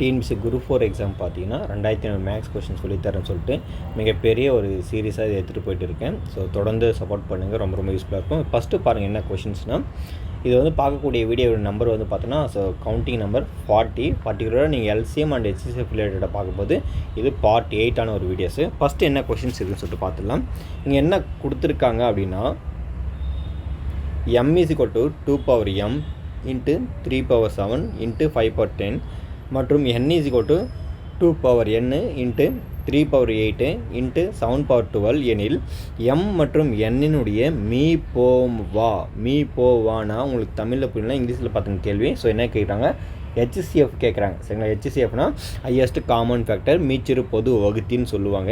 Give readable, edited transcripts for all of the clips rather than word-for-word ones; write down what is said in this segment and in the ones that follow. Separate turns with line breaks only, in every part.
TNPSC group 4 exam பார்த்தீங்கன்னா 2500 maths question சொல்லித்தரேன்னு சொல்லிட்டு மிகப்பெரிய ஒரு சீரியஸாக இதை எடுத்துகிட்டு போயிட்டு இருக்கேன். ஸோ தொடர்ந்து சப்போர்ட் பண்ணுங்கள், ரொம்ப ரொம்ப யூஸ்ஃபுல்லாக இருக்கும். ஃபஸ்ட்டு பாருங்கள் என்ன கொஷின்ஸ்னால், இது வந்து பார்க்கக்கூடிய வீடியோட நம்பர் வந்து பார்த்தோன்னா ஸோ கவுண்டிங் நம்பர் 40. பர்டிகுலராக நீங்கள் எல்சிஎம் அண்ட் ஹெச்சிஎஃப் ரிலேட்டடாக பார்க்கும்போது இது பார்ட் 8 ஒரு வீடியோஸு. ஃபஸ்ட்டு என்ன கொஷின்ஸ் இருக்குன்னு சொல்லிட்டு பார்த்துடலாம். இங்கே என்ன கொடுத்துருக்காங்க அப்படின்னா, m is equal to 2 power m into 3 power 7 into 5 power 10 மற்றும் n is equal to 2 power n into 3 power 8 into 7 power 12 எனில் m மற்றும் n இனுடைய மீ போவானா உங்களுக்கு தமிழில் புரியலாம், இங்கிலீஷில் பார்த்துங்க கேள்வி. ஸோ என்ன கேட்குறாங்க, ஹெச்சிஎஃப் கேட்குறாங்க. சரிங்களா, ஹெச்சிஎஃப்னா ஹையஸ்ட் காமன் ஃபேக்டர், மீச்சிறு பொது வகுத்தின்னு சொல்லுவாங்க.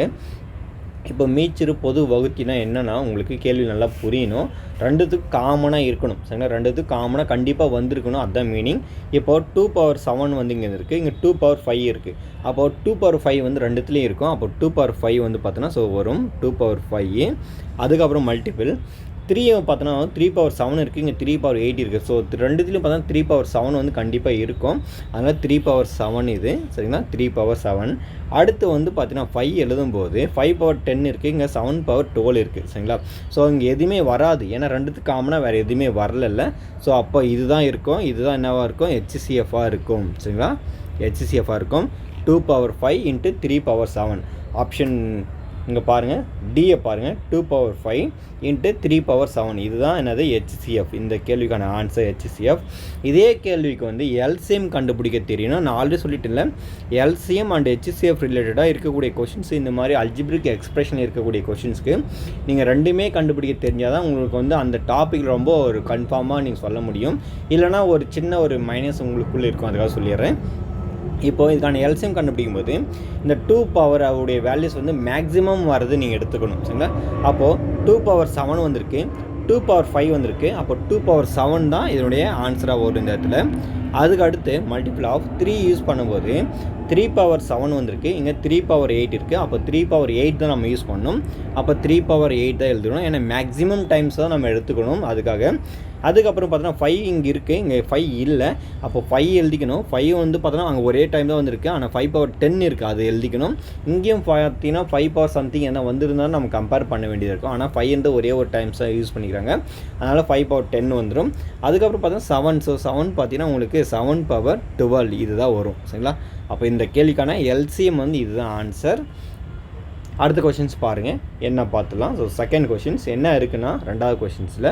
இப்போ மீச்சிறு பொது வகுத்தினா என்னென்னா உங்களுக்கு கேள்வி நல்லா புரியணும். ரெண்டுத்துக்கு காமனாக இருக்கணும். சரிங்களா, ரெண்டுத்துக்கு காமனாக கண்டிப்பாக வந்திருக்கணும், அதுதான் மீனிங். இப்போ 2 power 7 வந்து இங்கே இருக்குது, இங்கே 2 power 5 இருக்குது. அப்போ 2 power 5 வந்து ரெண்டுத்துலேயும் இருக்கும். அப்போ 2 power 5 வந்து பார்த்தோன்னா ஸோ வரும் 2 power 5. அதுக்கப்புறம் மல்டிபிள் 3 பார்த்தோன்னா 3 power 7 இருக்குது, இங்கே 3 power 8 இருக்குது. ஸோ ரெண்டுத்துலேயும் பார்த்தா 3 power 7 வந்து கண்டிப்பாக இருக்கும். அதனால் 3 power 7 இது. சரிங்களா, 3 power 7. அடுத்து வந்து பார்த்தீங்கன்னா 5 எழுதும்போது 5 power 10 இருக்குது, இங்கே 7 power 12 இருக்குது. சரிங்களா, ஸோ இங்கே எதுவுமே வராது, ஏன்னா ரெண்டுத்துக்கு காமனாக வேறு எதுவுமே வரல. ஸோ அப்போ இதுதான் இருக்கும், இதுதான் என்னவாக இருக்கும், ஹெச்சிஎஃபாக இருக்கும். சரிங்களா, ஹெச்சிஎஃபாக இருக்கும். 2 power 5 into 3 power 7. ஆப்ஷன் இங்கே பாருங்கள், டியை பாருங்கள், 2 power 5 into 3 power 7. இதுதான் என்னது, ஹெச்சிஎஃப். இந்த கேள்விக்கான ஆன்சர் ஹெச்சிஎஃப். இதே கேள்விக்கு வந்து எல்சிஎம் கண்டுபிடிக்க தெரியணும். நான் ஆல்ரெடி சொல்லிட்டேன்ல, எல்சிஎம் அண்ட் ஹெச்சிஎஃப் ரிலேட்டடாக இருக்கக்கூடிய கொஷின்ஸ், இந்த மாதிரி அல்ஜிப்ரிக் எக்ஸ்பிரஷன் இருக்கக்கூடிய கொஷின்ஸ்க்கு நீங்கள் ரெண்டுமே கண்டுபிடிக்க தெரிஞ்சால் தான் உங்களுக்கு வந்து அந்த டாபிக் ரொம்ப ஒரு கன்ஃபார்மாக நீங்கள் சொல்ல முடியும். இல்லைனா ஒரு சின்ன ஒரு மைனஸ் உங்களுக்குள்ளே இருக்கும், அதுக்காக சொல்லிடுறேன். இப்போது இதுக்கான எல்சிஎம் கண்டுபிடிக்கும் போது இந்த 2 பவர் அவருடைய வேல்யூஸ் வந்து மேக்ஸிமம் வரது நீங்கள் எடுத்துக்கணும். சரிங்களா, அப்போது 2 power 7 வந்திருக்கு, 2 power 5 வந்திருக்கு. அப்போ 2 power 7 தான் இதனுடைய ஆன்சராக வரும் இந்த இடத்துல. அதுக்கு அடுத்து மல்டிபிள் ஆஃப் 3 யூஸ் பண்ணும்போது 3 power 7 வந்திருக்கு, இங்கே 3 power 8 இருக்குது. அப்போ 3 power 8 தான் நம்ம யூஸ் பண்ணணும். அப்போ 3 power 8 தான் எழுதணும், ஏன்னா மேக்ஸிமம் டைம்ஸ் தான் நம்ம எடுத்துக்கணும் அதுக்காக. அதுக்கப்புறம் பார்த்தோன்னா 5 இங்கே இருக்குது, இங்கே 5 இல்லை. அப்போ 5 எழுதிக்கணும். 5 வந்து பார்த்தோன்னா அங்கே ஒரே டைம் தான் வந்திருக்கு, ஆனால் 5 power 10 இருக்குது, அது எழுதிக்கணும். இங்கேயும் பார்த்தீங்கன்னா 5 power சம்திங் என்ன வந்திருந்தாலும் நம்ம கம்பேர் பண்ண வேண்டியது இருக்கும். ஆனால் 5 வந்து ஒரே ஒரு டைம்ஸ் தான் யூஸ் பண்ணிக்கிறாங்க, அதனால் 5 power 10 வந்துடும். அதுக்கப்புறம் பார்த்தோன்னா 7. ஸோ 7 பார்த்தீங்கன்னா உங்களுக்கு 7 power 12 இதுதான் வரும். சரிங்களா, அப்போ இந்த கேள்விக்கான எல்சிஎம் வந்து இதுதான் ஆன்சர். அடுத்த கொஷின்ஸ் பாருங்கள், என்ன பார்த்துலாம். ஸோ செகண்ட் கொஷின்ஸ் என்ன இருக்குன்னா, ரெண்டாவது கொஷின்ஸில்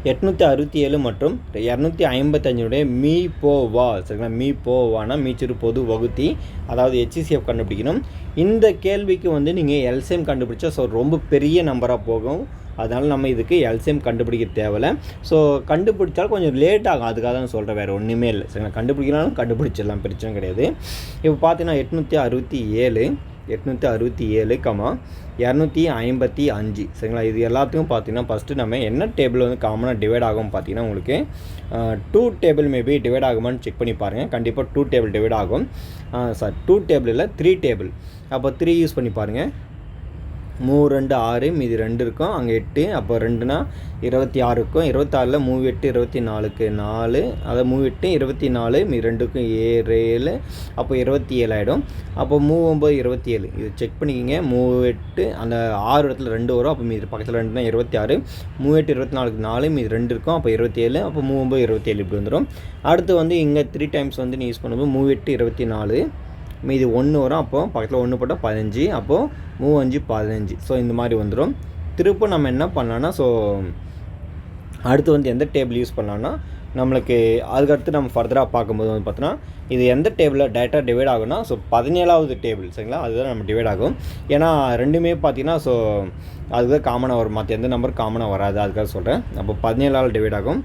867 மற்றும் 255 மீ போவா. சரிங்களா, மீ போவானா மீச்சிறு பொது வகுத்தி, அதாவது ஹெச்சிஎஃப் கண்டுபிடிக்கணும். இந்த கேள்விக்கு வந்து நீங்கள் எல்சிஎம் கண்டுபிடிச்சா ஸோ ரொம்ப பெரிய நம்பராக போகும், அதனால் நம்ம இதுக்கு எல்சிஎம் கண்டுபிடிக்க தேவையில்லை. ஸோ கண்டுபிடிச்சாலும் கொஞ்சம் லேட் ஆகும், அதுக்காக தான் சொல்கிறேன், வேறு ஒன்றுமே இல்லை. சரிங்களா, கண்டுபிடிக்கலாலும் கண்டுபிடிச்சிடலாம், பிரச்சனை கிடையாது. இப்போ பார்த்தீங்கன்னா 867 255. சரிங்களா, இது எல்லாத்துக்கும் பார்த்தீங்கன்னா ஃபஸ்ட்டு நம்ம என்ன டேபிள் வந்து காமனாக டிவைட் ஆகும் பார்த்தீங்கன்னா உங்களுக்கு 2 டேபிள் மேபி டிவைட் ஆகுமான்னு செக் பண்ணி பாருங்கள். கண்டிப்பாக 2 டேபிள் டிவைட் ஆகும். 2 டேபிள் இல்லை, 3 டேபிள். அப்போ 3 யூஸ் பண்ணி பாருங்கள். 3 2 6, மீதி 2 இருக்கும், அங்கே 8. அப்போ 2னா 26 இருக்கும். 26ல் 3 8 24க்கு 4, அதை 3 8 24, மீதி 2க்கும் 7, அப்போ 27 ஆகிடும். அப்போ 3 9 27. இது செக் பண்ணிக்கிங்க. 3 8 அந்த 6 இடத்துல 2 வரும், அப்போ மீதி பக்கத்தில் 2னா 26. 3 8 24க்கு 4, மீதி 2 இருக்கும், அப்போ 27. அப்போ 3 9 27 இப்படி வந்துடும். அடுத்து வந்து இங்கே 3 டைம்ஸ் வந்து நீ யூஸ் பண்ணும்போது 3 8 24, மீதி 1 வரும், அப்போது பக்கத்தில் 1 போட்டால் 15. அப்போது 3 5 15. ஸோ இந்த மாதிரி வந்துடும். திரும்ப நம்ம என்ன பண்ணலான்னா, ஸோ அடுத்து வந்து எந்த டேபிள் யூஸ் பண்ணலான்னா, நம்மளுக்கு அதுக்கடுத்து நம்ம ஃபர்தராக பார்க்கும்போது வந்து பார்த்தோன்னா இது எந்த டேபிளில் டேட்டா டிவைட் ஆகும்னா, ஸோ 17வது டேபிள். சரிங்களா, அதுதான் நம்ம டிவைட் ஆகும். ஏன்னா ரெண்டுமே பார்த்தீங்கன்னா ஸோ அதுதான் காமனாக வரும், மற்ற எந்த நம்பர் காமனாக வராது, அதுக்காக சொல்கிறேன். அப்போ 17ஆல் டிவைட் ஆகும்.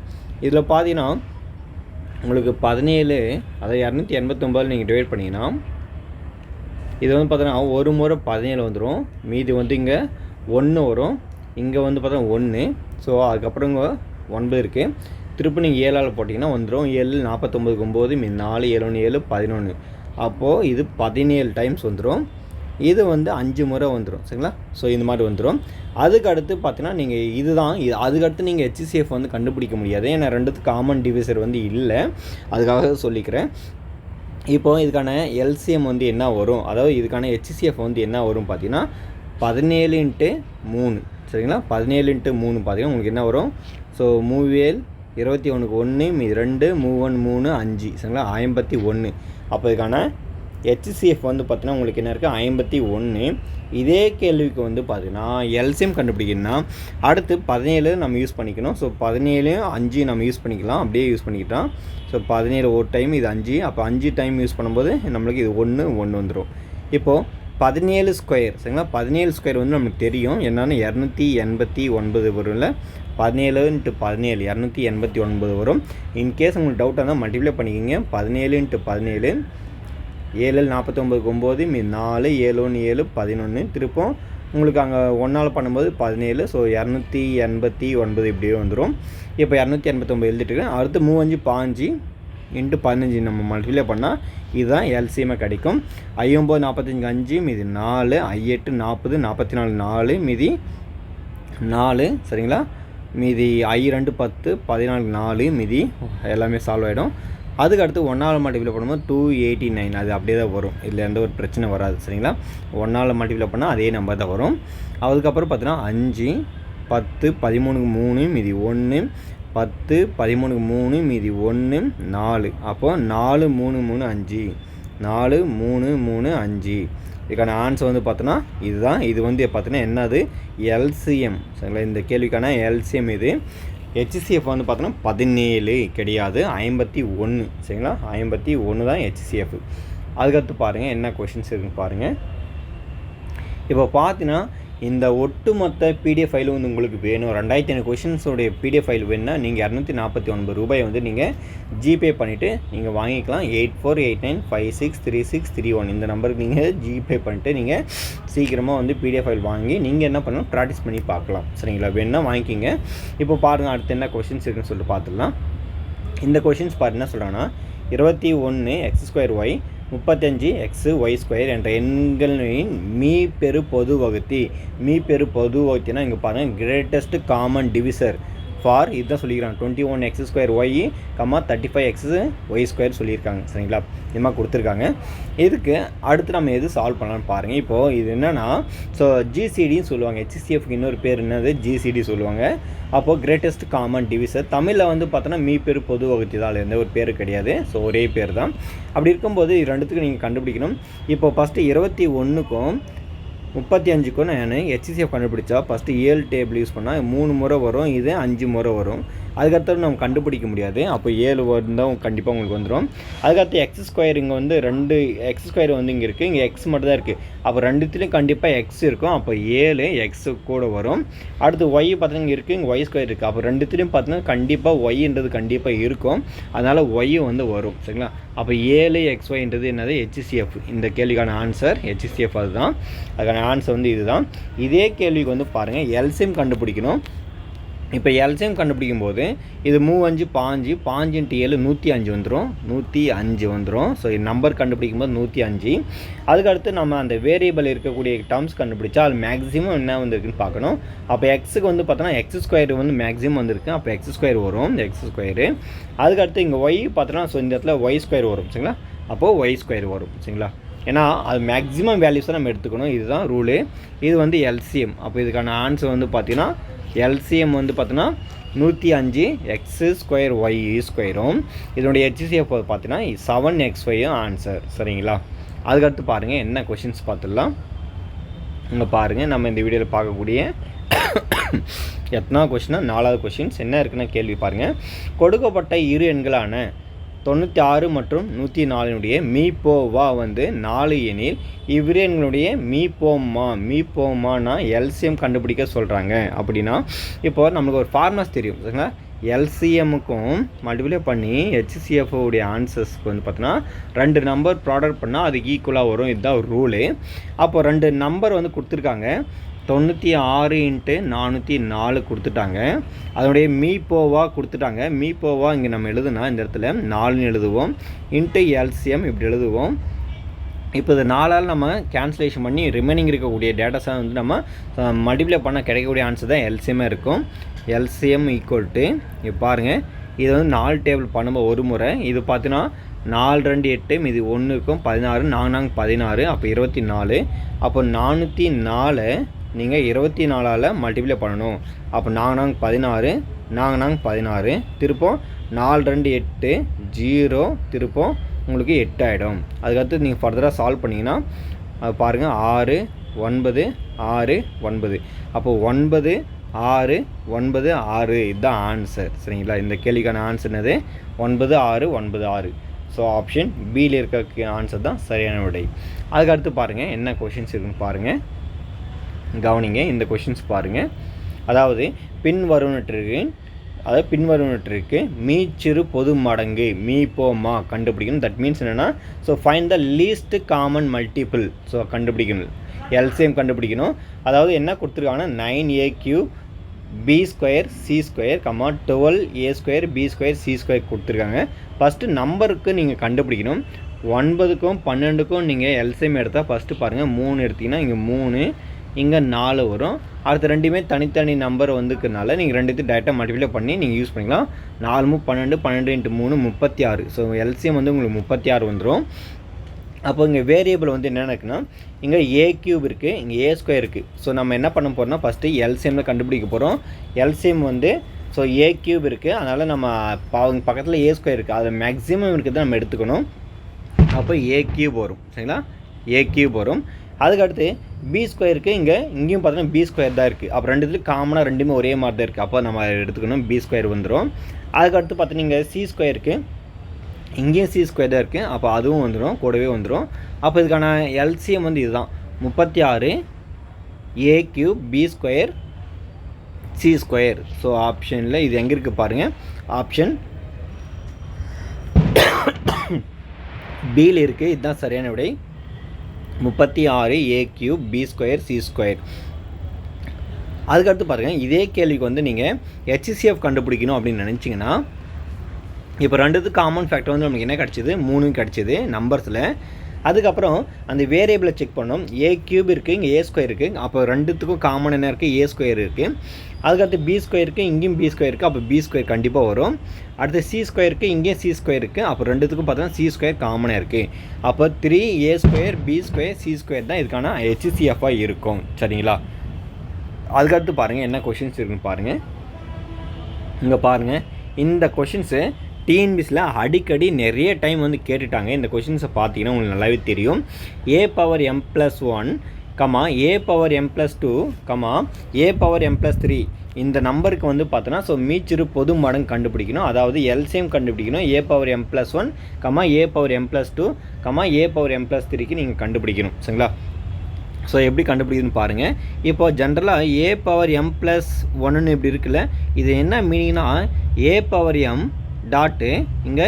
இதில் பார்த்தீங்கன்னா உங்களுக்கு 17, அதை 289 நீங்கள் டிவைட் பண்ணிங்கன்னா இது வந்து பார்த்தீங்கன்னா ஒரு முறை 17 வந்துடும், மீதி வந்து இங்கே 1 வரும், இங்கே வந்து பார்த்தா 1. ஸோ அதுக்கப்புறம் இங்கே 9 இருக்குது. திருப்பி நீங்கள் 7ஆல் போட்டிங்கன்னா வந்துடும். 7 49க்கு 9, மீதி 4 7 1 7 11. அப்போது இது 17 டைம்ஸ் வந்துடும். இது வந்து 5 முறை வந்துடும். சரிங்களா, ஸோ இந்த மாதிரி வந்துடும். அதுக்கு அடுத்து பார்த்தீங்கன்னா நீங்கள் இதுதான் அதுக்கடுத்து நீங்கள் ஹெச்சிஎஃப் வந்து கண்டுபிடிக்க முடியாது, ஏன்னா ரெண்டுத்துக்கு காமன் டிவைசர் வந்து இல்லை, அதுக்காக சொல்லிக்கிறேன். இப்போது இதுக்கான எல்சிஎம் வந்து என்ன வரும், அதாவது இதுக்கான ஹெச்சிசிஎஃப் வந்து என்ன வரும் பார்த்தீங்கன்னா 17×3 சரிங்களா. 17×3 பார்த்தீங்கன்னா உங்களுக்கு என்ன வரும், ஸோ 21க்கு 1 மீதி 2 3 3 5 சரிங்களா 51. அப்போ இதுக்கான ஹெச்சிசிஎஃப் வந்து பார்த்தீங்கன்னா உங்களுக்கு என்ன இருக்குது 51. இதே கேள்விக்கு வந்து பார்த்தீங்கன்னா எல்சிஎம் கண்டுபிடிக்கணும்னா அடுத்து 17 நம்ம யூஸ் பண்ணிக்கணும். ஸோ 17 5 நம்ம யூஸ் பண்ணிக்கலாம், அப்படியே யூஸ் பண்ணிக்கிட்டோம். ஸோ 17 ஒரு டைம் இது 5, அப்போ 5 டைம் யூஸ் பண்ணும்போது நம்மளுக்கு இது 1 வந்துடும். இப்போது 17 ஸ்கொயர் சரிங்களா. 17 ஸ்கொயர் வந்து நமக்கு தெரியும் என்னென்னு 289 வரும்ல. 17×17 289 வரும். இன்கேஸ் உங்களுக்கு டவுட்டாக இருந்தால் மல்டிப்ளை பண்ணிக்கிங்க. 17×17 7 49 9 மீ 4 7 1 7 11 திருப்பம் உங்களுக்கு அங்கே 1ஆல் பண்ணும்போது 17. ஸோ 289 இப்படியே வந்துடும். இப்போ 289 எழுதிட்டுருக்கேன். அடுத்து 3 5 5 15 நம்ம மல்டிப்ளை பண்ணால் இதுதான் எல்சிஎம்மை கிடைக்கும். 9 45 5 மீதி 4 8 40 44 4 மீதி 4 சரிங்களா. மீதி 2 10 14 4 மீதி எல்லாமே சால்வ் ஆகிடும். அதுக்கு அடுத்து 1ஆல் மல்டிப்ளை பண்ணும்போது 289 அது அப்படியே தான் வரும். இதில் எந்த ஒரு பிரச்சனை வராது சரிங்களா. 1ஆல் மல்டிப்ளை பண்ணால் அதே நம்பர் தான் வரும். அதுக்கப்புறம் பார்த்தீங்கன்னா 5 10 13க்கு 3 மீதி 1 10 13க்கு 3 மீதி 1 4. அப்போது 4 3 3 5 4 3 3 5. இதுக்கான ஆன்சர் வந்து பார்த்தோன்னா இதுதான். இது வந்து பார்த்தீங்கன்னா என்னது எல்சிஎம் சரிங்களா. இந்த கேள்விக்கான எல்சிஎம் இது. ஹெச்சிசிஎஃப் வந்து பார்த்தோன்னா 17 கிடையாது 51 சரிங்களா. 51 தான் ஹெச்சிசிஎஃப். அதுக்கடுத்து பாருங்கள் என்ன கொஷின்ஸ் இருக்குன்னு பாருங்கள். இப்போ பார்த்தீங்கன்னா இந்த ஒட்டுமொத்த பிடிஎஃப் ஃபைல் வந்து உங்களுக்கு வேணும். 2500 கொஷின்ஸோடைய பிடிஎஃப் ஃபைல் வேணுன்னா நீங்கள் 249 ரூபாய் வந்து நீங்கள் ஜிபே பண்ணிவிட்டு நீங்கள் வாங்கிக்கலாம். 8489563631 இந்த நம்பருக்கு நீங்கள் ஜிபே பண்ணிட்டு நீங்கள் சீக்கிரமாக வந்து பிடிஎஃப் ஃபைல் வாங்கி நீங்கள் என்ன பண்ணணும் ப்ராக்டிஸ் பண்ணி பார்க்கலாம் சரிங்களா. வேணுன்னா வாங்கிக்கிங்க. இப்போ பாருங்கள் அடுத்து என்ன கொஷின்ஸ் இருக்குன்னு சொல்லிட்டு பார்த்துடலாம். இந்த கொஷின்ஸ் பாருங்க என்ன சொல்கிறாங்கன்னா 21 x²y 35 xy² என்ற எண்களின் மீப்பெரு பொது வகுத்தி. மீப்பெரு பொது வகுத்தினா இங்கே பாருங்கள் கிரேட்டஸ்ட் காமன் டிவிசர் ஃபார் இதுதான் சொல்லிக்கிறாங்க. 21 x²y 35 xy² சொல்லியிருக்காங்க சரிங்களா. இது மாதிரி கொடுத்துருக்காங்க. இதுக்கு அடுத்து நம்ம எது சால்வ் பண்ணலான்னு பாருங்கள். இப்போது இது என்னென்னா ஸோ ஜிசிடின்னு சொல்லுவாங்க. ஹெச்சிசிஎஃப்க்கு இன்னொரு பேர் என்னது ஜிசிடி சொல்லுவாங்க. அப்போது கிரேட்டஸ்ட் காமன் டிவிசர் தமிழில் வந்து பார்த்தோன்னா மீப்பெரு பொது வகுத்தி தான், எந்த ஒரு பேர் கிடையாது. ஸோ ஒரே பேர் தான். அப்படி இருக்கும்போது இது ரெண்டுத்துக்கும் நீங்கள் கண்டுபிடிக்கணும். இப்போ ஃபஸ்ட்டு 21க்கும் 35க்கும் நான் ஹெச்சிசிஎஃப் கண்டுபிடிச்சா ஃபஸ்ட்டு 7 டேபிள் யூஸ் பண்ணால் 3 முறை வரும், இது 5 முறை வரும். அதுக்கடுத்து நம்ம கண்டுபிடிக்க முடியாது. அப்போ 7 வந்தால் கண்டிப்பாக உங்களுக்கு வந்துடும். அதுக்கடுத்து x² இங்கே வந்து 2 x² வந்து இங்கே இருக்குது, இங்கே x மட்டும் தான் இருக்குது. அப்போ ரெண்டுத்துலேயும் கண்டிப்பாக x இருக்கும். அப்போ 7 x கூட வரும். அடுத்து y பார்த்தீங்கன்னா இங்கே இருக்குது, இங்கே y² இருக்குது. அப்போ ரெண்டுத்துலேயும் பார்த்தீங்கன்னா கண்டிப்பாக yன்றது கண்டிப்பாக இருக்கும். அதனால் y வந்து வரும் சரிங்களா. அப்போ 7 xyன்றது என்னது ஹெச்சிசிஎஃப். இந்த கேள்விக்கான ஆன்சர் ஹெச்சிசிஎஃப் அதுதான். அதுக்கான ஆன்சர் வந்து இதுதான். இதே கேள்விக்கு வந்து பாருங்கள் எல்சிஎம் கண்டுபிடிக்கணும். இப்போ எல்சிஎம் கண்டுபிடிக்கும் போது இது 3 5 5 × 7 105 வந்துடும். 105 வந்துடும். ஸோ நம்பர் கண்டுபிடிக்கும் போது 105. அதுக்கடுத்து நம்ம அந்த வேரியபிள் இருக்கக்கூடிய டேர்ம்ஸ் கண்டுபிடிச்சா அது மேக்ஸிமம் என்ன வந்துருக்குன்னு பார்க்கணும். அப்போ எக்ஸுக்கு வந்து பார்த்தோன்னா x² வந்து மேக்ஸிமம் வந்துருக்கு. அப்போ x² வரும் x². அதுக்கடுத்து இங்கே y பார்த்தோன்னா ஸோ இந்த இடத்துல y² வரும் சரிங்களா. அப்போது y² வரும் சரிங்களா. ஏன்னா அது மேக்ஸிமம் வேல்யூஸை நம்ம எடுத்துக்கணும். இதுதான் ரூலு. இது வந்து எல்சிஎம். அப்போ இதுக்கான ஆன்சர் வந்து பார்த்தீங்கன்னா எல்சிஎம் வந்து பார்த்தீங்கன்னா 105 x²y². இதனுடைய ஹெச்சிசிஎஃப் பார்த்தீங்கன்னா 7xy ஆன்சர் சரிங்களா. அதுக்கடுத்து பாருங்கள் என்ன கொஷின்ஸ் பார்த்துடலாம். இங்கே பாருங்கள் நம்ம இந்த வீடியோவில் பார்க்கக்கூடிய எத்தனாவது கொஷினா 4வது கொஷின்ஸ் என்ன இருக்குன்னா கேள்வி பாருங்கள். கொடுக்கப்பட்ட இரு எண்களான 96 மற்றும் 104 மீப்போவா வந்து 4 எனில் இவ்விரு எண்களுடைய மீப்போமானா எல்சிஎம் கண்டுபிடிக்க சொல்கிறாங்க. அப்படின்னா இப்போ நம்மளுக்கு ஒரு ஃபார்முலாஸ் தெரியும் சரிங்களா. எல்சிஎம்முக்கும் மல்டிப்ளை பண்ணி ஹெச்சிசிஎஃப் உடைய ஆன்சர்ஸ்க்கு வந்து பார்த்தோன்னா 2 நம்பர் ப்ராடக்ட் பண்ணால் அதுக்கு ஈக்குவலாக வரும். இதுதான் ஒரு ரூலு. அப்போ 2 நம்பர் வந்து கொடுத்துருக்காங்க. 96 × 404 கொடுத்துட்டாங்க. அதனுடைய மீப்போவா கொடுத்துட்டாங்க. மீப்போவா இங்கே நம்ம எழுதுனா இந்த இடத்துல 4 எழுதுவோம். இன்ட்டு எல்சிஎம் இப்படி எழுதுவோம். இப்போ இது 4ஆல் நம்ம கேன்சலேஷன் பண்ணி ரிமைனிங் இருக்கக்கூடிய டேட்டாஸை வந்து நம்ம மல்டிப்ளை பண்ண கிடைக்கக்கூடிய ஆன்சர் தான் எல்சிஎம்மாக இருக்கும். எல்சிஎம் ஈக்குவல் டு இப்போ பாருங்கள் இது வந்து 4 டேபிள் பண்ணும்போது ஒரு முறை, இது பார்த்தீங்கன்னா 4 2 8 மீதி 1 இருக்கும் 16, 4 4 16, அப்போ 24. அப்போ 404 நீங்கள் 24ஆல் மல்டிப்ளை பண்ணணும். அப்போ 4 4 16, 4 4 16, திருப்பம் 4 2 8 0, திருப்பம் உங்களுக்கு 8 ஆகிடும். அதுக்கடுத்து நீங்கள் ஃபர்தராக சால்வ் பண்ணிங்கன்னா அது பாருங்கள் 6 9 6 9, அப்போ 9 6 9 6 இதுதான் ஆன்சர். சரிங்களா? இந்த கேள்விக்கான ஆன்சர் என்னது? 9 6 9 6. ஸோ ஆப்ஷன் பியில் இருக்க ஆன்சர் தான் சரியான விடை. அதுக்கடுத்து பாருங்கள் என்ன கொஷின்ஸ் இருக்குன்னு பாருங்கள், கவனிங்க. இந்த கொஷின்ஸ் பாருங்கள். அதாவது பின்வருவனற்றிற்கு மீச்சிறு பொது மடங்கு மீப்போமா கண்டுபிடிக்கணும். தட் மீன்ஸ் என்னென்னா, so find the least common multiple. So கண்டுபிடிக்கணும், எல்சிஎம் கண்டுபிடிக்கணும். அதாவது என்ன கொடுத்துருக்காங்கன்னா 9a³ b² c², 12a² b² c² கொடுத்துருக்காங்க. ஃபஸ்ட்டு நம்பருக்கு நீங்கள் கண்டுபிடிக்கணும். 9க்கும் 12க்கும் நீங்கள் எல்சிஎம் எடுத்தால் ஃபஸ்ட்டு பாருங்கள் 3 எடுத்திங்கன்னா இங்கே 3, இங்கே 4 வரும். அடுத்த ரெண்டுமே தனித்தனி நம்பர் வந்துக்கிறதுனால நீங்கள் ரெண்டுத்தையும் டேரெக்டாக மல்டிப்ளை பண்ணி நீங்கள் யூஸ் பண்ணிக்கலாம். 4 12, 12 × 3 36. ஸோ எல்சிஎம் வந்து உங்களுக்கு 36 வந்துடும். அப்போ இங்கே வேரியபிள் வந்து என்ன இருக்குன்னா, இங்கே a³ இருக்குது, இங்கே a² இருக்குது. ஸோ நம்ம என்ன பண்ண போகிறோம்னா, ஃபஸ்ட்டு எல்சிஎம்மில் கண்டுபிடிக்க போகிறோம். எல்சிஎம் வந்து ஸோ a³ இருக்குது, அதனால் நம்ம பக்கத்தில் a² இருக்குது, அது மேக்ஸிமம் இருக்கிறத நம்ம எடுத்துக்கணும். அப்போ a³ வரும். சரிங்களா? a³ வரும். அதுக்கடுத்து b² இங்கேயும் பார்த்தோன்னா b² தான் இருக்குது. அப்போ ரெண்டுத்துலையும் காமனாக ரெண்டுமே ஒரே மாதிரி தான் இருக்குது. அப்போ நம்ம எடுத்துக்கணும், b² வந்துடும். அதுக்கடுத்து பார்த்தீங்கன்னா இங்கே c² இங்கேயும் c² தான் இருக்குது. அப்போ அதுவும் வந்துடும், கூடவே வந்துடும். அப்போ இதுக்கான எல்சிஎம் வந்து இதுதான் 36 a³ b² c². ஸோ ஆப்ஷனில் இது எங்கே இருக்குது பாருங்கள், ஆப்ஷன் பியில் இருக்குது. இதுதான் சரியான விடை, 36 a³ b² c². அதுக்கடுத்து பாருங்கள், இதே கேள்விக்கு வந்து நீங்கள் ஹெச்சிஎஃப் கண்டுபிடிக்கணும் அப்படின்னு நினச்சிங்கன்னா, இப்போ ரெண்டுத்துக்கு காமன் ஃபேக்டர் வந்து நமக்கு என்ன கிடச்சிது? 3 கிடச்சிது நம்பர்ஸில். அதுக்கப்புறம் அந்த வேரியபிளை செக் பண்ணோம். a³ இருக்குது, இங்கே a² இருக்குது. அப்போ ரெண்டுத்துக்கும் காமன் என்ன இருக்குது? a² இருக்குது. அதுக்கடுத்து b² இருக்குது, இங்கேயும் b² இருக்குது. அப்போ b² கண்டிப்பாக வரும். அடுத்து c² இருக்குது, இங்கேயும் c² இருக்குது. அப்போ ரெண்டுத்துக்கும் பார்த்தோன்னா c² காமனாக இருக்குது. அப்போ 3a² b² c² தான் இதுக்கான ஹெச்சிஎஃபாக இருக்கும். சரிங்களா? அதுக்கடுத்து பாருங்கள் என்ன கொஷின்ஸ் இருக்குன்னு பாருங்கள். இங்கே பாருங்கள், இந்த கொஷின்ஸு டிஎன்பிஎஸ்சியில் அடிக்கடி நிறைய டைம் வந்து கேட்டுட்டாங்க. இந்த கொஷின்ஸை பார்த்தீங்கன்னா உங்களுக்கு நல்லாவே தெரியும். a⁻m+1, a⁻m+2, a⁻m+3 இந்த நம்பருக்கு வந்து பார்த்தோன்னா ஸோ மீச்சிறு பொது மடங்கு கண்டுபிடிக்கணும். அதாவது எல்சிஎம் கண்டுபிடிக்கணும். a⁻m+1, a⁻m+2, a⁻m+3க்கு நீங்கள் கண்டுபிடிக்கணும். சரிங்களா? ஸோ எப்படி கண்டுபிடிக்குதுன்னு பாருங்கள். இப்போது ஜென்ரலாக a⁻m+1 இப்படி இருக்குல்ல, இது என்ன மீனிங்னா a⁻m டாட்டு இங்கே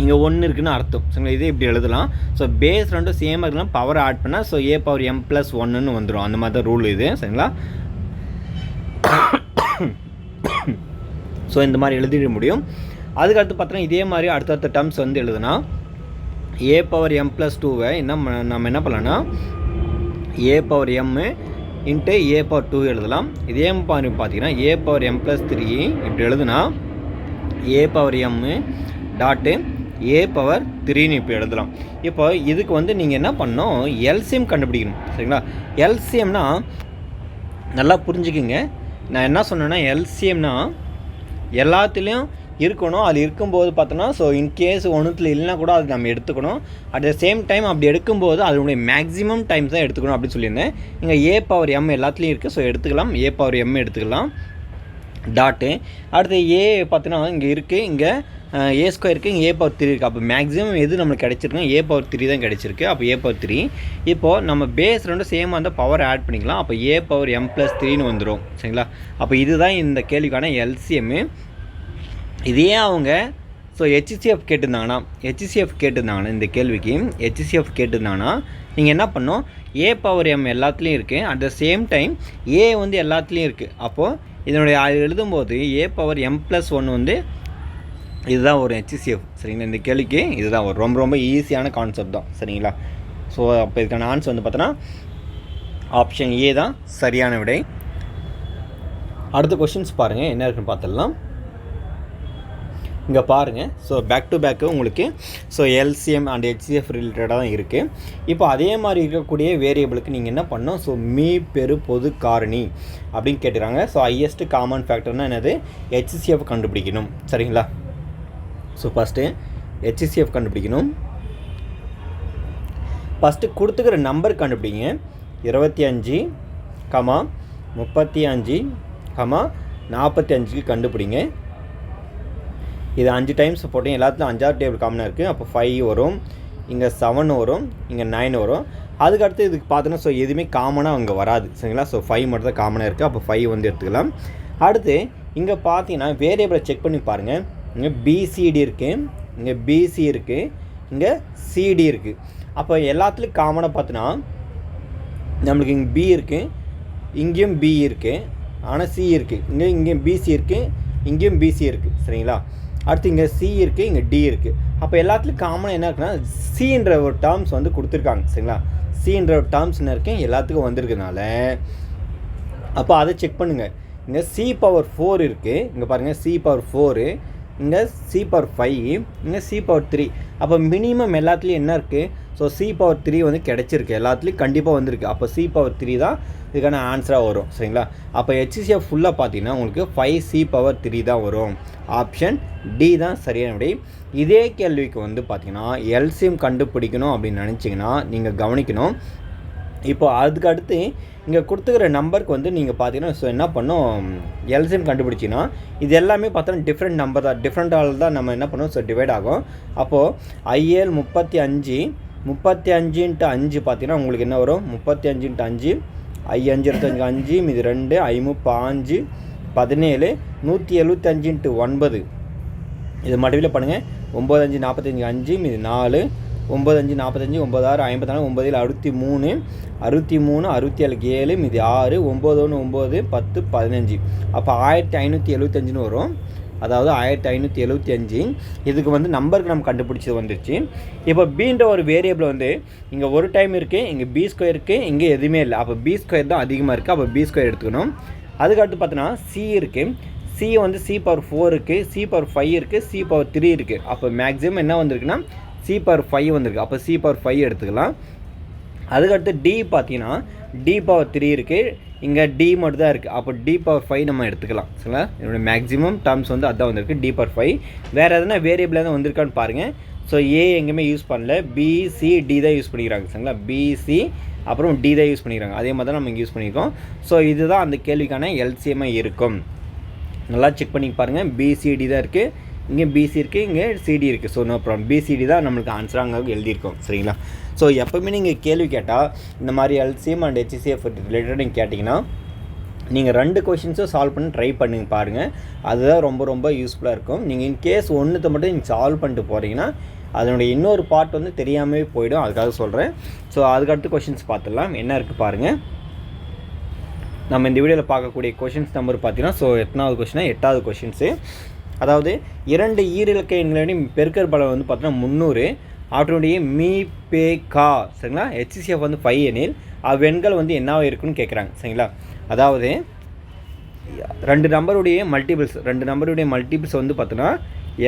இங்கே 1 இருக்குன்னு அர்த்தம். சரிங்களா? இதே இப்படி எழுதலாம். ஸோ பேஸ் ரெண்டும் சேமாக இருக்கலாம், பவர் ஆட் பண்ணால் ஸோ a⁻m+1 வந்துடும். அந்த மாதிரி தான் ரூல் இது. சரிங்களா? ஸோ இந்த மாதிரி எழுதிட முடியும். அதுக்கடுத்து பார்த்தோன்னா இதே மாதிரி அடுத்தடுத்த டேர்ம்ஸ் வந்து எழுதுனா a⁻m+2 நம்ம என்ன பண்ணலாம்னா a⁻m × a⁻2 எழுதலாம். இதே மாதிரி பார்த்தீங்கன்னா a⁻m+3 இப்படி எழுதுனா a⁻m டாட்டு a⁻3ன்னு இப்போ எழுதலாம். இப்போ இதுக்கு வந்து நீங்கள் என்ன பண்ணணும்? எல்சிஎம் கண்டுபிடிக்கணும். சரிங்களா? எல்சிஎம்னா நல்லா புரிஞ்சுக்குங்க. நான் என்ன சொன்னேன்னா, எல்சிஎம்னா எல்லாத்துலேயும் இருக்கணும். அது இருக்கும்போது பார்த்தோன்னா ஸோ இன்கேஸ் ஒன்றுத்தில் இல்லைனா கூட அது நம்ம எடுத்துக்கணும். அட் த சேம் டைம் அப்படி எடுக்கும்போது அதனுடைய மேக்ஸிமம் டைம்ஸ் தான் எடுத்துக்கணும் அப்படின்னு சொல்லியிருந்தேன். இங்கே a⁻m எல்லாத்துலேயும் இருக்குது. ஸோ எடுத்துக்கலாம், a⁻m எடுத்துக்கலாம் டாட்டு. அடுத்து a பார்த்தீங்கன்னா இங்கே இருக்குது, இங்கே a² இருக்குது, இங்கே a⁻3 இருக்குது. அப்போ மேக்ஸிமம் எது நம்மளுக்கு கிடச்சிருக்குன்னா a⁻3 தான் கிடச்சிருக்கு. அப்போ a⁻3 இப்போது நம்ம பேஸ் ரெண்டும் சேமாக இருந்தால் பவர் ஆட் பண்ணிக்கலாம். அப்போ a⁻m+3ன்னு வந்துடும். சரிங்களா? அப்போ இதுதான் இந்த கேள்விக்கான எல்சிஎம்மு. இதே அவங்க ஸோ ஹெச்சிஎஃப் கேட்டிருந்தாங்கன்னா இந்த கேள்விக்கு ஹெச்சிஎஃப் கேட்டிருந்தாங்கன்னா நீங்கள் என்ன பண்ணணும்? a⁻m எல்லாத்துலேயும் இருக்குது. At the same time a வந்து எல்லாத்துலேயும் இருக்குது. அப்போது இதனுடைய எழுதும்போது a⁻m+1 வந்து இதுதான் ஒரு ஹெச்சிஎஃப். சரிங்களா? இந்த கேள்விக்கு இதுதான் ஒரு ரொம்ப ஈஸியான கான்செப்ட் தான். சரிங்களா? ஸோ அப்போ இதுக்கான ஆன்சர் வந்து பார்த்தோன்னா ஆப்ஷன் ஏ தான் சரியான விடை. அடுத்த கொஷின்ஸ் பாருங்கள் என்ன இருக்குன்னு பார்த்துடலாம். இங்கே பாருங்கள். ஸோ பேக் டு பேக்கு உங்களுக்கு ஸோ எல்சிஎம் அண்ட் ஹெச்சிஎஃப் ரிலேட்டடாக தான் இருக்குது. இப்போ அதே மாதிரி இருக்கக்கூடிய வேரியபிளுக்கு நீங்கள் என்ன பண்ணணும், ஸோ மீ பெரு பொது காரணி அப்படின்னு கேட்டுறாங்க. ஸோ ஹையஸ்ட் காமன் ஃபேக்டர்னால் என்னது, ஹெச்சிஎஃப் கண்டுபிடிக்கணும். சரிங்களா? ஸோ ஃபஸ்ட்டு ஹெச்சிஎஃப் கண்டுபிடிக்கணும். ஃபஸ்ட்டு கொடுத்துக்கிற நம்பர் கண்டுபிடிங்க. 25, 35, 45 கண்டுபிடிங்க. இது 5 டைம்ஸ் போட்டேன். எல்லாத்துலையும் 5ஆவது டேபிள் காமனாக இருக்குது. அப்போ 5 வரும், இங்கே 7 வரும், இங்கே 9 வரும். அதுக்கடுத்து இதுக்கு பார்த்தோன்னா ஸோ எதுவுமே காமனாக அங்கே வராது. சரிங்களா? ஸோ 5 மட்டும் தான் காமனாக இருக்குது. அப்போ 5 வந்து எடுத்துக்கலாம். அடுத்து இங்கே பார்த்தீங்கன்னா வேரியபிளை செக் பண்ணி பாருங்கள். இங்கே பிசிடி இருக்குது, இங்கே பிசி இருக்குது, இங்கே சிடி இருக்குது. அப்போ எல்லாத்துலேயும் காமனாக பார்த்தோன்னா நம்மளுக்கு இங்கே பி இருக்குது, இங்கேயும் பி இருக்குது, ஆனால் சி இருக்குது, இங்கேயும் பிசி இருக்குது, இங்கேயும் பிசி இருக்குது. சரிங்களா? அடுத்து இங்கே சி இருக்குது, இங்கே டி இருக்குது. அப்போ எல்லாத்துலேயும் காமனாக என்ன இருக்குன்னா சின்ற ஒரு டேர்ம்ஸ் வந்து கொடுத்துருக்காங்க. சரிங்களா? சின்ற ஒரு டேர்ம்ஸ் என்ன இருக்குது எல்லாத்துக்கும் வந்திருக்கனால அப்போ அதை செக் பண்ணுங்கள். இங்கே சி பவர் 4 இருக்குது, இங்கே பாருங்கள் சி பவர் 4, இங்கே சி பவர் 5, இங்கே சி பவர் 3. அப்போ மினிமம் எல்லாத்துலேயும் என்ன இருக்குது, ஸோ சி பவர் 3 வந்து கிடச்சிருக்கு, எல்லாத்துலேயும் கண்டிப்பாக வந்திருக்கு. அப்போ சி பவர் 3 தான் இதுக்கான ஆன்சராக வரும். சரிங்களா? அப்போ ஹெச்சிஎஃப் ஃபுல்லாக பார்த்தீங்கன்னா உங்களுக்கு 5C பவர் 3 தான் வரும். ஆப்ஷன் டி தான் சரியான விடை. இதே கேள்விக்கு வந்து பார்த்தீங்கன்னா எல்சிஎம் கண்டுபிடிக்கணும் அப்படின்னு நினச்சிங்கன்னா நீங்கள் கவனிக்கணும். இப்போ அதுக்கு அடுத்து இங்கே கொடுத்துக்கிற நம்பருக்கு வந்து நீங்கள் பார்த்தீங்கன்னா ஸோ என்ன பண்ணோம், எல்சிஎம் கண்டுபிடிச்சிங்கன்னா இது எல்லாமே பார்த்தோன்னா டிஃப்ரெண்ட் நம்பர் தான், டிஃப்ரெண்ட் ஆள் தான் நம்ம என்ன பண்ணோம், ஸோ டிவைட் ஆகும். அப்போது ஐஏல் 35 × 5 பார்த்தீங்கன்னா உங்களுக்கு என்ன வரும், 35 × 5, 5 25 5 மீது 2 5 5 17 175 × 9. இது மறுபடியும் பண்ணுங்கள். 9 5 45 5 மீது 4 9 5 45 9 6 54 9 63 63 67 7 மீது 6 9 1 9 10 15. அப்போ 1575 வரும். அதாவது 1575. இதுக்கு வந்து நம்பருக்கு நம்ம கண்டுபிடிச்சது வந்துருச்சு. இப்போ பீன்ற ஒரு வேரியபிள் வந்து இங்கே ஒரு டைம் இருக்குது, இங்கே பி ஸ்கொயர் இருக்குது, இங்கே எதுவுமே இல்லை. அப்போ பி ஸ்கொயர் தான் அதிகமாக இருக்குது. அப்போ பி ஸ்கொயர் எடுத்துக்கணும். அதுக்கடுத்து பார்த்தோன்னா சி இருக்குது, சி வந்து சி பவர் 4 இருக்குது, சி பவர் 5 இருக்குது, சி பவர் 3 இருக்குது. அப்போ மேக்ஸிமம் என்ன வந்திருக்குன்னா சி பவர் 5 வந்திருக்கு. அப்போ சி பவர் 5 எடுத்துக்கலாம். அதுக்கடுத்து டி பார்த்தீங்கன்னா டி பவர் 3 இருக்குது, இங்கே டி மட்டும் தான் இருக்குது. அப்போ டி பவர் 5 நம்ம எடுத்துக்கலாம். சரிங்களா? என்னோடய மேக்ஸிமம் டேர்ம்ஸ் வந்து அதான் வந்திருக்கு, டி பவர் 5. வேறு எதனா வேரியபிளாக தான் வந்திருக்கான்னு பாருங்கள். ஸோ ஏ எங்கேயுமே யூஸ் பண்ணல, பிசிடி தான் யூஸ் பண்ணிக்கிறாங்க. சரிங்களா? பிசி அப்புறம் டி தான் யூஸ் பண்ணிக்கிறாங்க. அதே மாதிரி தான் நம்ம இங்கே யூஸ் பண்ணியிருக்கோம். ஸோ இதுதான் அந்த கேள்விக்கான எல்சிஎம்மாக இருக்கும். நல்லா செக் பண்ணி பாருங்கள். பிசிடி தான் இருக்குது, இங்கே பிசி இருக்குது, இங்கே சிடி இருக்குது. ஸோ நோ ப்ராப்ளம், பிசிடி தான் நம்மளுக்கு ஆன்சராக அங்கே எழுதியிருக்கோம். சரிங்களா? ஸோ எப்போவுமே நீங்கள் கேள்வி கேட்டால் இந்த மாதிரி எல்சிஎம் அண்ட் ஹெச்சிஎஃப் ரிலேட்டடாக நீங்கள் கேட்டிங்கன்னா நீங்கள் 2 கொஷின்ஸும் சால்வ் பண்ணி ட்ரை பண்ணி பாருங்கள். அதுதான் ரொம்ப ரொம்ப யூஸ்ஃபுல்லாக இருக்கும். நீங்கள் இன்கேஸ் ஒன்றுத்தை மட்டும் நீங்கள் சால்வ் பண்ணிட்டு போகிறீங்கன்னா அதனுடைய இன்னொரு பார்ட் வந்து தெரியாமல் போயிடும். அதுக்காக சொல்கிறேன். ஸோ அதுக்கடுத்து கொஷின்ஸ் பார்த்துடலாம். என்ன இருக்குது பாருங்கள். நம்ம இந்த வீடியோவில் பார்க்கக்கூடிய கொஷின்ஸ் நம்பர் பார்த்தீங்கன்னா ஸோ எத்தனாவது கொஷினா 8வது கொஷின்ஸு. அதாவது 2 ஈரிலக்க எண்களுடைய பெருக்கற் பலம் வந்து பார்த்தீங்கன்னா 300. அவற்றுடைய மீ பே கா. சரிங்களா? ஹெச்சிஎஃப் வந்து 5 எனில் அவ்வெண்கள் வந்து என்னவாக இருக்குன்னு கேட்குறாங்க. சரிங்களா? அதாவது 2 நம்பருடைய மல்டிபிள்ஸ் வந்து பார்த்தோன்னா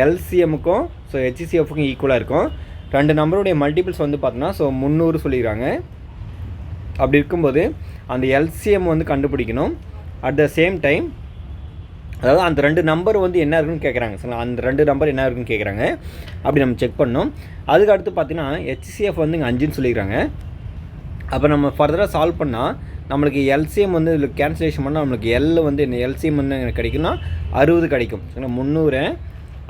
எல்சிஎம்முக்கும் ஸோ ஹெச்சிஎஃப்க்கும் ஈக்குவலாக இருக்கும். 2 நம்பருடைய மல்டிபிள்ஸ் வந்து பார்த்தோன்னா ஸோ 300 சொல்லிக்கிறாங்க. அப்படி இருக்கும்போது அந்த எல்சிஎம் வந்து கண்டுபிடிக்கணும். அட் த சேம் டைம் அதாவது அந்த 2 நம்பர் வந்து என்ன இருக்குன்னு கேட்குறாங்க. சரிங்களா? அந்த 2 நம்பர் என்ன இருக்குன்னு கேட்குறாங்க. அப்படி நம்ம செக் பண்ணோம். அதுக்கு அடுத்து பார்த்தீங்கன்னா ஹெச்சிஎஃப் வந்து இங்கே 5ன்னு சொல்லிக்கிறாங்க. அப்போ நம்ம ஃபர்தராக சால்வ் பண்ணால் நம்மளுக்கு எல்சிஎம் வந்து இதில் கேன்சலேஷன் பண்ணால் நம்மளுக்கு எல் வந்து எல்சிஎம் வந்து எனக்கு கிடைக்கும்னா 60 கிடைக்கும். சரிங்களா? 300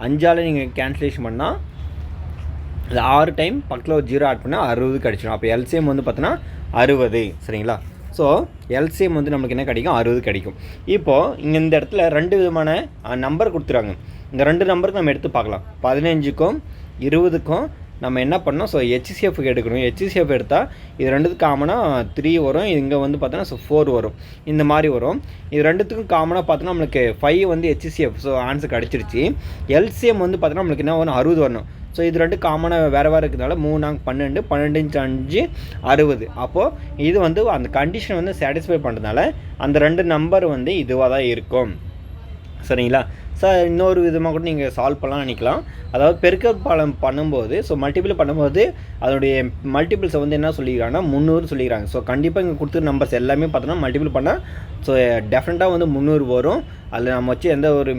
5ஆல் நீங்கள் கேன்சலேஷன் பண்ணால் அது 6 டைம் பக்கத்தில் ஒரு 0 ஆட் பண்ணால் 60 கிடைச்சிடும். அப்போ எல்சிஎம் வந்து பார்த்தோன்னா 60. சரிங்களா? ஸோ எல்சிஎம் வந்து நம்மளுக்கு என்ன கிடைக்கும், 60 கிடைக்கும். இப்போது இங்கே இந்த இடத்துல 2 விதமான நம்பர் கொடுத்துறாங்க. இந்த 2 நம்பருக்கு நம்ம எடுத்து பார்க்கலாம். 15க்கும் 20க்கும் நம்ம என்ன பண்ணோம், ஸோ ஹெச்சிஎஃப்க்கு எடுக்கணும். ஹெச்சிஎஃப் எடுத்தால் இது 2த்துக்கும் காமனாக 3 வரும், இங்கே வந்து பார்த்தோன்னா ஸோ 4 வரும். இந்த மாதிரி வரும். இது 2த்துக்கும் காமனாக பார்த்தோன்னா நம்மளுக்கு 5 வந்து ஹெச்சிஎஃப். ஸோ ஆன்சர் கிடச்சிருச்சு. எல்சிஎம் வந்து பார்த்தோன்னா நம்மளுக்கு என்ன வரும், 60 வரணும். ஸோ இது 2 காமனாக வேறு இருக்கிறதுனால 3 12 12 × 5 60. அப்போது இது வந்து அந்த கண்டிஷன் வந்து சாட்டிஸ்ஃபை பண்ணுறதுனால அந்த 2 நம்பர் வந்து இதுவாக தான் இருக்கும். சரிங்களா? இன்னொரு விதமாக கூட நீங்கள் சால்வ் பண்ணலாம் நினைக்கலாம். அதாவது பெருக்கப்பாலம் பண்ணும்போது மல்டிபிள் பண்ணும்போது அதனுடைய மல்டிபிள்ஸை வந்து என்ன சொல்லிக்கிறாங்கன்னா 300 சொல்லிக்கிறாங்க. ஸோ கண்டிப்பாக இங்கே கொடுத்துருக்க நம்பர்ஸ் எல்லாமே பார்த்தோன்னா மல்டிபிள் பண்ணால் டெஃபினட்டாக வந்து 300 வரும். அதில் நம்ம வச்சு எந்த ஒரு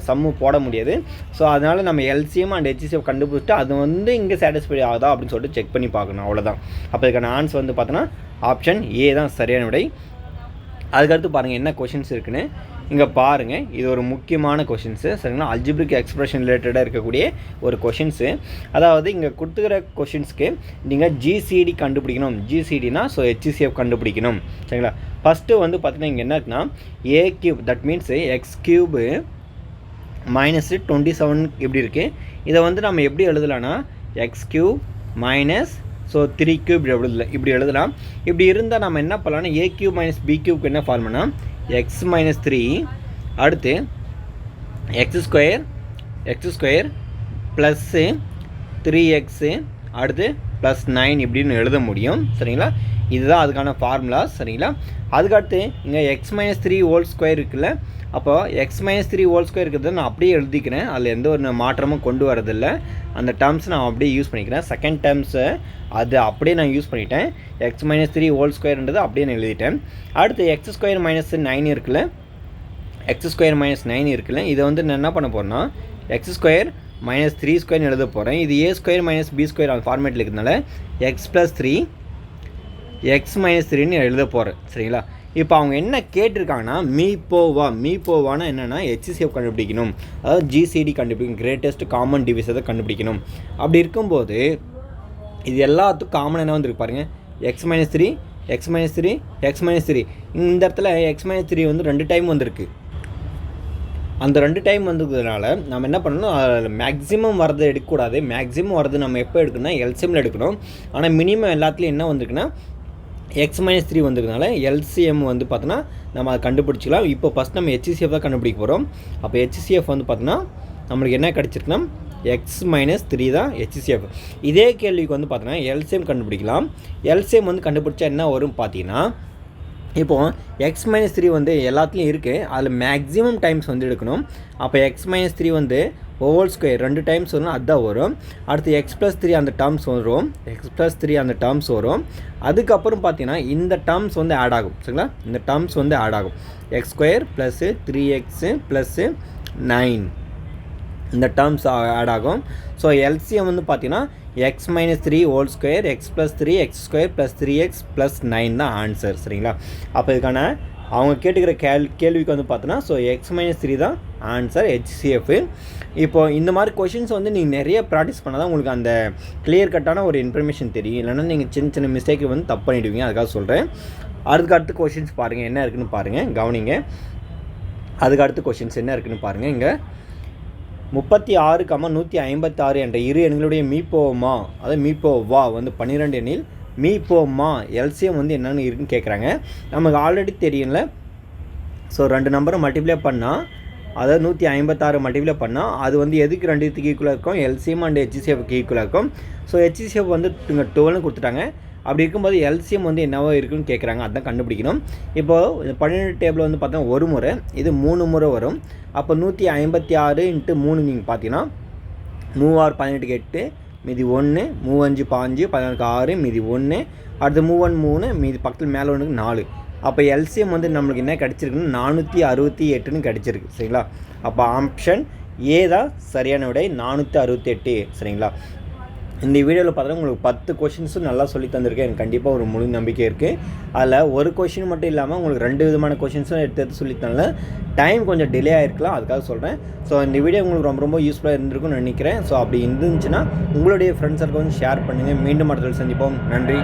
சம்மு போட முடியாது. ஸோ அதனால் நம்ம எல்சிஎம் அண்ட் ஹெச்சிஎஃப் கண்டுபிடிச்சிட்டு அது வந்து இங்கே சாட்டிஸ்ஃபை ஆகுதா அப்படின்னு சொல்லிட்டு செக் பண்ணி பார்க்கணும். அவ்வளோதான். அப்போ இதுக்கான ஆன்சர் வந்து பார்த்தோன்னா ஆப்ஷன் ஏ தான் சரியான விடை. அதுக்கடுத்து பாருங்கள் என்ன கொஷின்ஸ் இருக்குன்னு. இங்கே பாருங்கள், இது ஒரு முக்கியமான கொஷின்ஸு சரிங்களா. அல்ஜிப்ரிக் எக்ஸ்பிரஷன் ரிலேட்டடாக இருக்கக்கூடிய ஒரு கொஷின்ஸு. அதாவது இங்கே கொடுத்துக்கிற கொஷின்ஸ்க்கு நீங்கள் ஜிசிடி கண்டுபிடிக்கணும். ஜிசிடினா ஹெச்சிஎஃப் கண்டுபிடிக்கணும் சரிங்களா. ஃபஸ்ட்டு வந்து பார்த்தீங்கன்னா இங்கே என்ன இருக்குன்னா a cube, that means x cube minus 27 இப்படி இருக்குது. இதை வந்து நம்ம எப்படி எழுதலாம்னா எக்ஸ் கியூப் மைனஸ் 3 கியூப் இப்படி எழுதலாம். இப்படி இருந்தால் நம்ம என்ன பண்ணலாம்னா ஏ கியூப் மைனஸ் பி கியூப்க்கு என்ன ஃபார்முலா எக்ஸ் மைனஸ் 3 அடுத்து எக்ஸ் ஸ்கொயர் ப்ளஸ்ஸு 3x அடுத்து ப்ளஸ் 9 இப்படின்னு எழுத முடியும் சரிங்களா. இதுதான் அதுக்கான ஃபார்முலாஸ் சரிங்களா. அதுக்கடுத்து இங்கே எக்ஸ் மைனஸ் 3 ஹோல் ஸ்கொயர் இருக்குல்ல, அப்போ எக்ஸ் மைனஸ் 3 ஹோல் ஸ்கொயர் இருக்கிறத நான் அப்படியே எழுதிக்கிறேன். அதில் எந்த ஒரு மாற்றமும் கொண்டு வரதில்லை. அந்த டேர்ம்ஸ் நான் அப்படியே யூஸ் பண்ணிக்கிறேன். செகண்ட் டேர்ம்ஸை அது அப்படியே நான் யூஸ் பண்ணிட்டேன். எக்ஸ் மைனஸ் 3 ஹோல் ஸ்கொயர்ன்றது அப்படியே நான் எழுதிட்டேன். அடுத்து எக்ஸ் ஸ்கொயர் மைனஸ் 9 இருக்குல்ல, எக்ஸ் ஸ்கொயர் மைனஸ் 9 இருக்குல்ல, இதை வந்து நான் என்ன பண்ண போகிறேன்னா எக்ஸ் ஸ்கொயர் மைனஸ் 3 ஸ்கொயர்னு எழுத போகிறேன். இது ஏ ஸ்கொயர் மைனஸ் பி ஸ்கொயர் அந்த ஃபார்மேட்டில் இருக்கிறதுனால எக்ஸ் ப்ளஸ் 3 எக்ஸ் மைனஸ் 3ன்னு எழுத போகிறேன் சரிங்களா. இப்போ அவங்க என்ன கேட்டிருக்காங்கன்னா மீப்போவானா என்னென்னா ஹெச்சிஎஃப் கண்டுபிடிக்கணும், அதாவது ஜிசிடி கண்டுபிடிக்கணும், கிரேட்டஸ்ட் காமன் டிவிசரை கண்டுபிடிக்கணும். அப்படி இருக்கும்போது இது எல்லாத்துக்கும் காமன் என்ன வந்துருக்கு பாருங்கள், X minus 3 X minus 3 X minus 3. இந்த இடத்துல எக்ஸ் மைனஸ் 3 வந்து 2 டைம் வந்திருக்கு. அந்த 2 டைம் வந்ததுனால நம்ம என்ன பண்ணணும், மேக்ஸிமம் வரது எடுக்கக்கூடாது. மேக்ஸிமம் வரது நம்ம எப்போ எடுக்கணும்னா எல்சிஎம்மில் எடுக்கணும். ஆனால் மினிமம் எல்லாத்துலேயும் என்ன வந்திருக்குன்னா எக்ஸ் மைனஸ் 3 வந்ததுனால எல்சிஎம் வந்து பார்த்தோன்னா நம்ம அதை கண்டுபிடிச்சிக்கலாம். இப்போ ஃபஸ்ட் நம்ம ஹெச்சிஎஃப் தான் கண்டுபிடிக்க போகிறோம். அப்போ ஹெச்சிஎஃப் வந்து பார்த்தோன்னா நம்மளுக்கு என்ன கிடச்சிருக்குன்னா எக்ஸ் மைனஸ் 3 தான் ஹெச்சிஎஃப். இதே கேள்விக்கு வந்து பார்த்தோன்னா எல்சிஎம் கண்டுபிடிக்கலாம். எல்சிஎம் வந்து கண்டுபிடிச்சா என்ன வரும் பார்த்தீங்கன்னா, இப்போது எக்ஸ் மைனஸ் 3 வந்து எல்லாத்துலேயும் இருக்குது. அதில் மேக்ஸிமம் டைம்ஸ் வந்து எடுக்கணும். அப்போ எக்ஸ் மைனஸ் 3 வந்து ஹோல் ஸ்கொயர் 2 டைம்ஸ் வரும், அதுதான் வரும். அடுத்து எக்ஸ் ப்ளஸ் 3 அந்த டேர்ம்ஸ் வரும், எக்ஸ் ப்ளஸ் 3 அந்த டேர்ம்ஸ் வரும். அதுக்கப்புறம் பார்த்தீங்கன்னா இந்த டேர்ம்ஸ் வந்து ஆட் ஆகும் சரிங்களா. இந்த டேர்ம்ஸ் வந்து ஆட் ஆகும். X square plus 3x plus 9 இந்த டேர்ம்ஸ் ஆட் ஆகும். ஸோ எல்சிஎம் வந்து பார்த்தீங்கன்னா X minus 3 whole square X plus 3 X square plus 3x plus 9 தான் ஆன்சர் சரிங்களா. அப்போ இதுக்கான அவங்க கேட்டுக்கிற கேள்விக்கு வந்து பார்த்தோன்னா எக்ஸ் மைனஸ் 3 தான் ஆன்சர் ஹெச்சிஎஃப். இப்போது இந்த மாதிரி கொஷின்ஸ் வந்து நீங்கள் நிறைய ப்ராக்டிஸ் பண்ணால் தான் உங்களுக்கு அந்த கிளியர் கட்டான ஒரு இன்ஃபர்மேஷன் தெரியும். இல்லைன்னா நீங்கள் சின்ன சின்ன மிஸ்டேக்கை வந்து தப்பு பண்ணிவிடுவீங்க. அதுக்காக சொல்கிறேன். அடுத்த கொஷின்ஸ் பாருங்கள் என்ன இருக்குதுன்னு பாருங்கள், கவனிங்க. அடுத்த கொஷின்ஸ் என்ன இருக்குதுன்னு பாருங்கள். இங்கே 36,156 என்ற இரு எண்களுடைய மீப்போமா, அதாவது மீப்போவா வந்து 12 எண்ணில் மீப்போமா எல்சிஎம் வந்து என்னென்னு இருக்குன்னு கேட்குறாங்க. நமக்கு ஆல்ரெடி தெரியும்ல. 2 நம்பரை மல்டிப்ளை பண்ணால், அதாவது 156 மல்டிப்ளை பண்ணால் அது வந்து எதுக்கு 2த்துக்கு ஈக்குவலாக இருக்கும், எல்சிஎம் அண்ட் ஹெச்சிஎஃப்க்கு ஈக்குவலாக இருக்கும். ஹெச்சிஎஃப் வந்து இங்கே 12 கொடுத்துட்டாங்க. அப்படி இருக்கும்போது எல்சிஎம் வந்து என்னவோ இருக்குன்னு கேட்குறாங்க. அதுதான் கண்டுபிடிக்கணும். இப்போது 12 டேபிள் வந்து பார்த்தோன்னா ஒரு முறை, இது 3 முறை வரும். அப்போ 156 × 3 நீங்கள் பார்த்தீங்கன்னா 3 6 18 8 மீதி 1, 3 5 5 14 6 மீதி 1, அடுத்து 3 1 3 மீதி பக்கத்தில் மேலே 1 4. அப்போ எல்சிஎம் வந்து நம்மளுக்கு என்ன கிடச்சிருக்குன்னு 468ன்னு கிடச்சிருக்கு சரிங்களா. அப்போ ஆப்ஷன் ஏ தான் சரியான விடை, 468 சரிங்களா. இந்த வீடியோவில் பார்த்தா உங்களுக்கு 10 கொஷின்ஸும் நல்லா சொல்லி தந்திருக்கேன். எனக்கு கண்டிப்பாக ஒரு முழு நம்பிக்கை இருக்குது. அதில் ஒரு கொஷின் மட்டும் இல்லாமல் உங்களுக்கு 2 விதமான கொஷின்ஸும் எடுத்து சொல்லித்தனால டைம் கொஞ்சம் டிலே ஆகிருக்கலாம். அதுக்காக சொல்கிறேன். இந்த வீடியோ உங்களுக்கு ரொம்ப யூஸ்ஃபுல்லாக இருந்திருக்கும்னு நினைக்கிறேன். அப்படி இருந்துச்சுன்னா உங்களுடைய ஃப்ரெண்ட்ஸ் சர்க்கிள் வந்து ஷேர் பண்ணுங்கள். மீண்டும் அடுத்த சந்திப்போம். நன்றி.